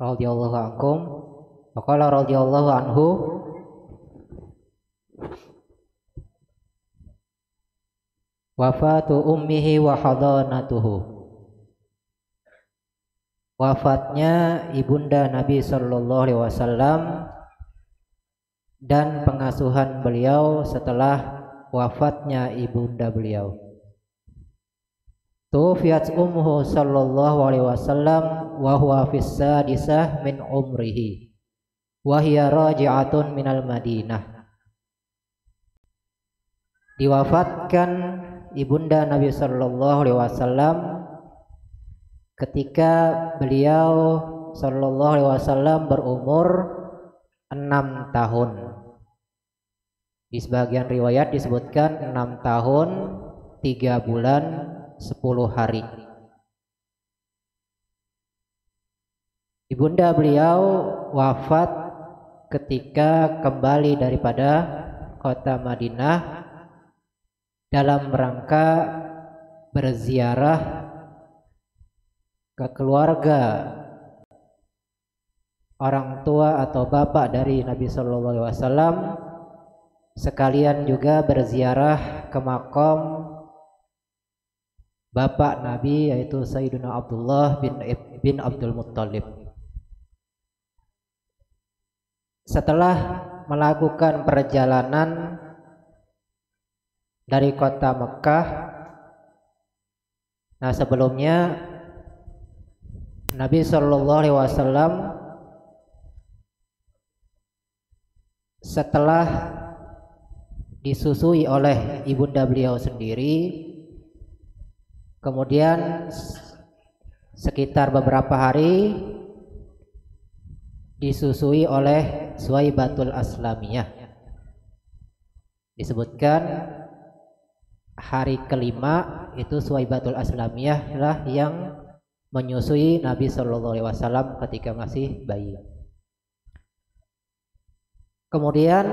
radhiyallahu ankum wa qala radhiyallahu anhu wafatu ummihi wa hadanatuhu. Wafatnya ibunda Nabi sallallahu alaihi wasallam dan pengasuhan beliau setelah wafatnya ibunda beliau. Tuwfiyat ummuhu sallallahu alaihi wasallam wa huwa fis sadisah min umrihi wa hiya raji'atun minal Madinah. Diwafatkan ibunda Nabi sallallahu alaihi wasallam ketika beliau sallallahu alaihi wasallam berumur 6 tahun. Di sebagian riwayat disebutkan 6 tahun 3 bulan 10 hari. Ibunda beliau wafat ketika kembali daripada kota Madinah dalam rangka berziarah ke keluarga orang tua atau bapak dari Nabi sallallahu alaihi wasallam, sekalian juga berziarah ke makam bapak Nabi yaitu Sayyidina Abdullah bin Abdul Muttalib. Setelah melakukan perjalanan dari kota Mekah, nah sebelumnya Nabi sallallahu alaihi wasallam setelah disusui oleh ibunda beliau sendiri, kemudian sekitar beberapa hari disusui oleh Suwaibatul Aslamiyah. Disebutkan hari kelima itu Suwaibatul Aslamiyah lah yang menyusui Nabi sallallahu alaihi wasallam ketika masih bayi. Kemudian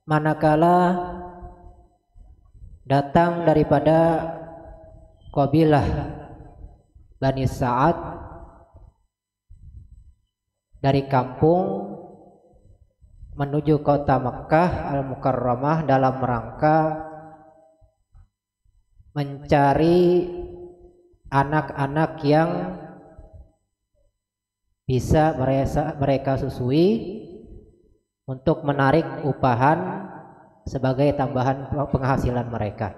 manakala datang daripada kabilah Bani Sa'ad dari kampung menuju kota Makkah Al-Mukarramah dalam rangka mencari anak-anak yang bisa mereka susui untuk menarik upahan sebagai tambahan penghasilan mereka.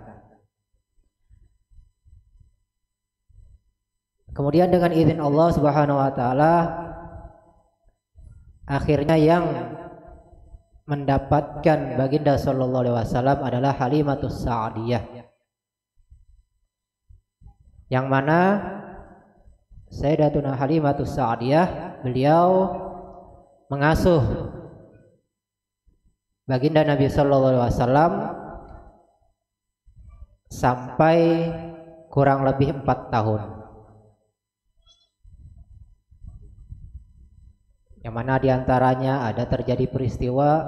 Kemudian dengan izin Allah Subhanahu wa taala, akhirnya yang mendapatkan baginda sallallahu alaihi wasallam adalah Halimatus Sa'diyah, yang mana Sayyidatuna Halimatus Sa'diyah beliau mengasuh baginda Nabi sallallahu alaihi wasallam sampai kurang lebih 4 tahun. Yang mana diantaranya ada terjadi peristiwa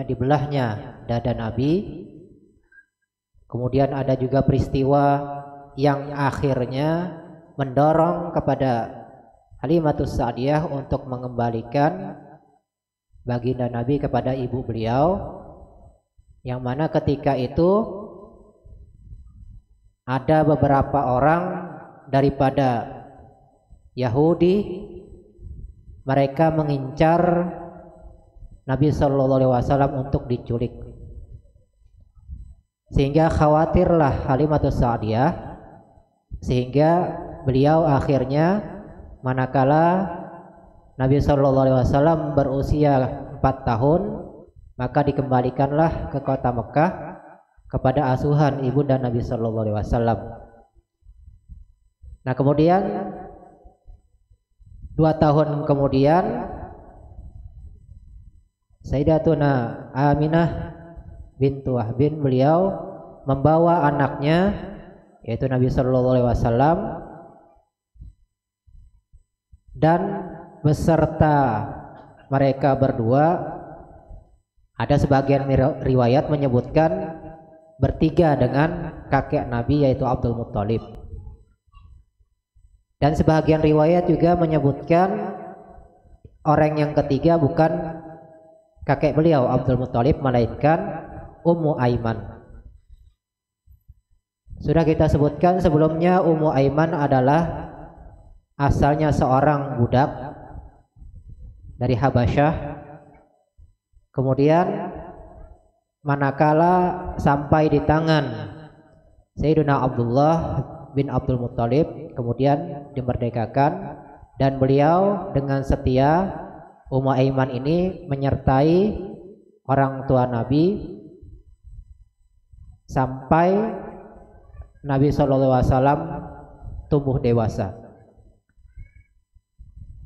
dibelahnya dada Nabi. Kemudian ada juga peristiwa yang akhirnya mendorong kepada Halimatus Sa'diyah untuk mengembalikan baginda Nabi kepada ibu beliau, yang mana ketika itu ada beberapa orang daripada Yahudi, mereka mengincar Nabi sallallahu alaihi wasallam untuk diculik. Sehingga khawatirlah Halimatus Sa'diyah, sehingga beliau akhirnya manakala Nabi sallallahu alaihi wasallam berusia 4 tahun, maka dikembalikanlah ke kota Mekah kepada asuhan ibunda Nabi sallallahu alaihi wasallam. Nah, kemudian 2 tahun kemudian Sayyidatuna Aminah bintu Wahbin beliau membawa anaknya yaitu Nabi sallallahu alaihi wasallam dan beserta mereka berdua, ada sebagian riwayat menyebutkan bertiga dengan kakek Nabi yaitu Abdul Muttalib. Dan sebahagian riwayat juga menyebutkan orang yang ketiga bukan kakek beliau Abdul Muthalib, melainkan Ummu Aiman. Sudah kita sebutkan sebelumnya, Ummu Aiman adalah asalnya seorang budak dari Habasyah. Kemudian manakala sampai di tangan Sayyidina Abdullah bin Abdul Muthalib, kemudian dimerdekakan, dan beliau dengan setia, Ummu Aiman ini menyertai orang tua Nabi sampai Nabi SAW tumbuh dewasa.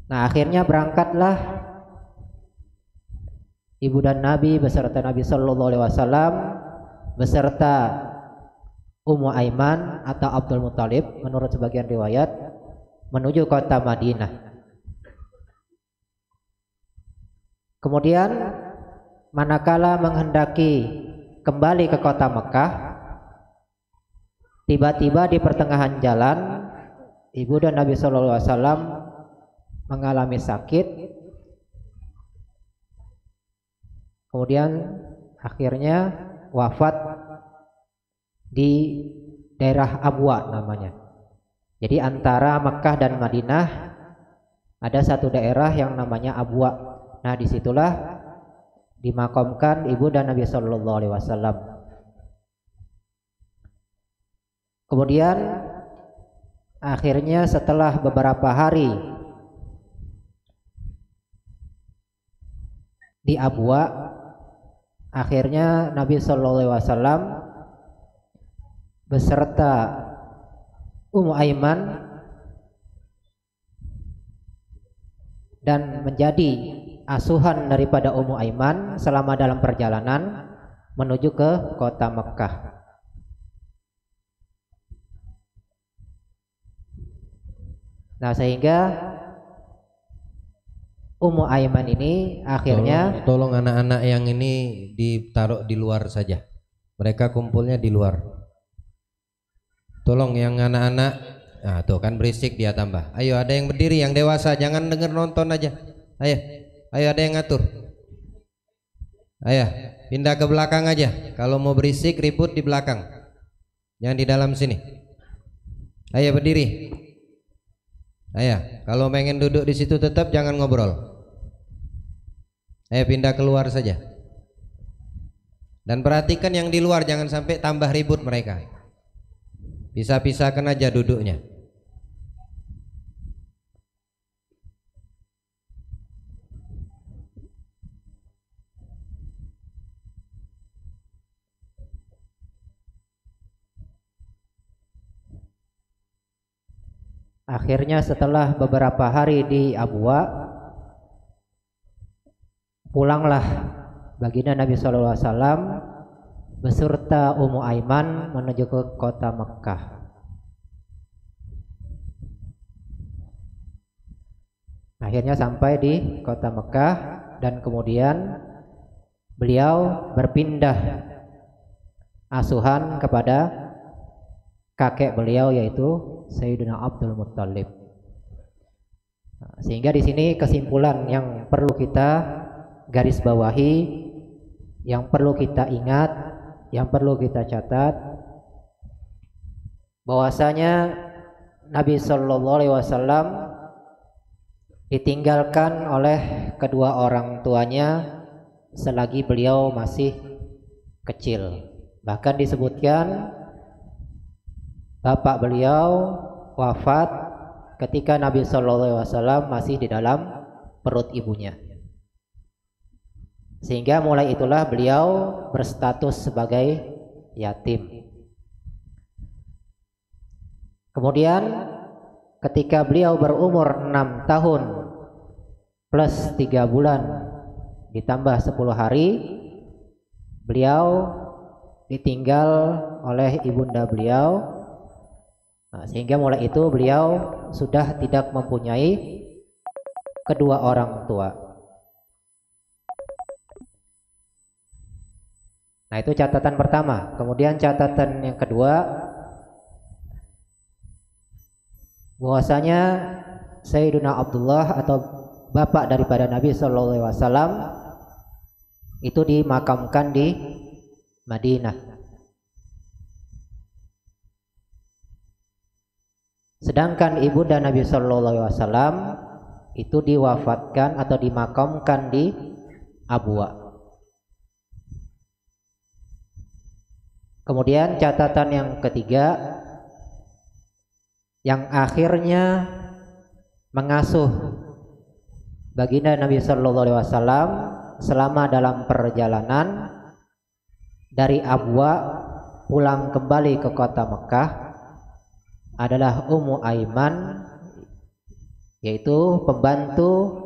Nah, akhirnya berangkatlah ibu dan Nabi beserta Nabi SAW beserta Ummu Aiman atau Abdul Muthalib menurut sebagian riwayat menuju kota Madinah. Kemudian manakala menghendaki kembali ke kota Mekah, tiba-tiba di pertengahan jalan ibu dan Nabi SAW mengalami sakit. Kemudian akhirnya wafat di daerah Abwa namanya. Jadi antara Mekah dan Madinah ada satu daerah yang namanya Abwa. Nah, disitulah dimakamkan ibu dan Nabi Sallallahu Alaihi Wasallam. Kemudian akhirnya setelah beberapa hari di Abwa, akhirnya Nabi Sallallahu Alaihi Wasallam beserta Ummu Aiman dan menjadi asuhan daripada Ummu Aiman selama dalam perjalanan menuju ke kota Mekah. Nah, sehingga Ummu Aiman ini akhirnya tolong anak-anak yang ini ditaruh di luar saja. Mereka kumpulnya di luar. Tolong yang anak-anak, nah tuh kan berisik dia tambah. Ayo ada yang berdiri, yang dewasa, jangan denger nonton aja. Ayo ada yang ngatur. Ayo pindah ke belakang aja. Kalau mau berisik ribut di belakang, jangan di dalam sini. Ayo berdiri. Ayo kalau pengen duduk di situ tetap jangan ngobrol. Ayo pindah keluar saja. Dan perhatikan yang di luar, jangan sampai tambah ribut mereka. Pisah-pisahkan aja duduknya. akhirnya setelah beberapa hari di Abwa, pulanglah baginda Nabi SAW beserta Ummu Aiman menuju ke kota Mekah. Akhirnya sampai di kota Mekah dan kemudian beliau berpindah asuhan kepada kakek beliau yaitu Sayyidina Abdul Muthalib. Sehingga di sini kesimpulan yang perlu kita garis bawahi, yang perlu kita ingat, yang perlu kita catat, bahwasanya Nabi Sallallahu Alaihi Wasallam ditinggalkan oleh kedua orang tuanya selagi beliau masih kecil. Bahkan disebutkan bapak beliau wafat ketika Nabi Sallallahu Alaihi Wasallam masih di dalam perut ibunya. Sehingga mulai itulah beliau berstatus sebagai yatim. Kemudian ketika beliau berumur 6 tahun plus 3 bulan ditambah 10 hari, beliau ditinggal oleh ibunda beliau. Nah, sehingga mulai itu beliau sudah tidak mempunyai kedua orang tua. Nah, itu catatan pertama. Kemudian catatan yang kedua, bahwasanya Sayyiduna Abdullah atau bapak daripada Nabi Shallallahu Alaihi Wasallam itu dimakamkan di Madinah. Sedangkan ibunda Nabi Shallallahu Alaihi Wasallam itu diwafatkan atau dimakamkan di Abwa. Kemudian catatan yang ketiga, yang akhirnya mengasuh baginda Nabi Shallallahu Alaihi Wasallam selama dalam perjalanan dari Abwa pulang kembali ke kota Mekah adalah Ummu Aiman, yaitu pembantu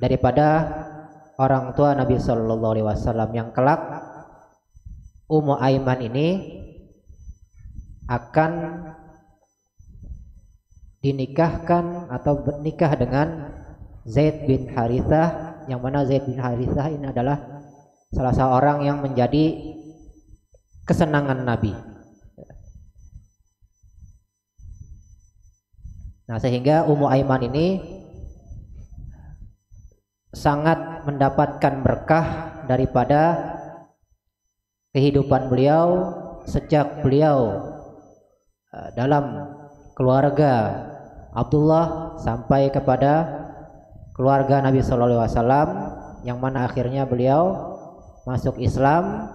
daripada orang tua Nabi Shallallahu Alaihi Wasallam, yang kelak Ummu Aiman ini akan dinikahkan atau bernikah dengan Zaid bin Harithah, yang mana Zaid bin Harithah ini adalah salah seorang yang menjadi kesenangan Nabi. Nah, sehingga Ummu Aiman ini sangat mendapatkan berkah daripada kehidupan beliau sejak beliau dalam keluarga Abdullah sampai kepada keluarga Nabi Shallallahu Alaihi Wasallam, yang mana akhirnya beliau masuk Islam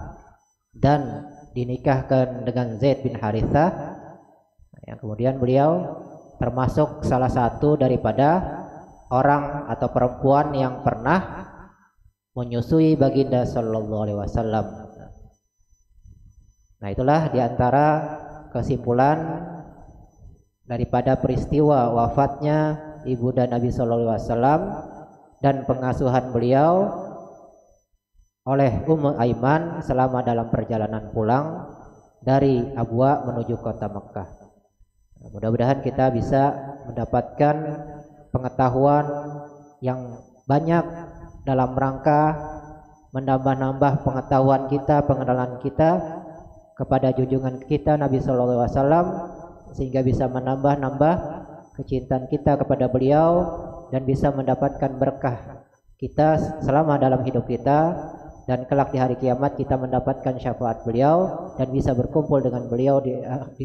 dan dinikahkan dengan Zaid bin Harithah, yang kemudian beliau termasuk salah satu daripada orang atau perempuan yang pernah menyusui baginda Shallallahu Alaihi Wasallam. Nah, itulah diantara kesimpulan daripada peristiwa wafatnya ibunda Nabi Shallallahu Alaihi Wasallam dan pengasuhan beliau oleh Ummu Aiman selama dalam perjalanan pulang dari Abwa menuju kota Mekah. Nah, mudah-mudahan kita bisa mendapatkan pengetahuan yang banyak dalam rangka menambah-nambah pengetahuan kita, pengenalan kita kepada junjungan kita Nabi Shallallahu Alaihi Wasallam, sehingga bisa menambah-nambah kecintaan kita kepada beliau dan bisa mendapatkan berkah kita selama dalam hidup kita, dan kelak di hari kiamat kita mendapatkan syafaat beliau dan bisa berkumpul dengan beliau di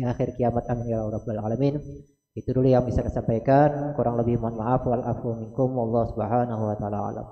akhir kiamat. Amin ya rabbal alamin. Itu dulu yang bisa saya sampaikan, kurang lebih mohon maaf, wal afu minkum, wallahu subhanahu wa ta'ala alam.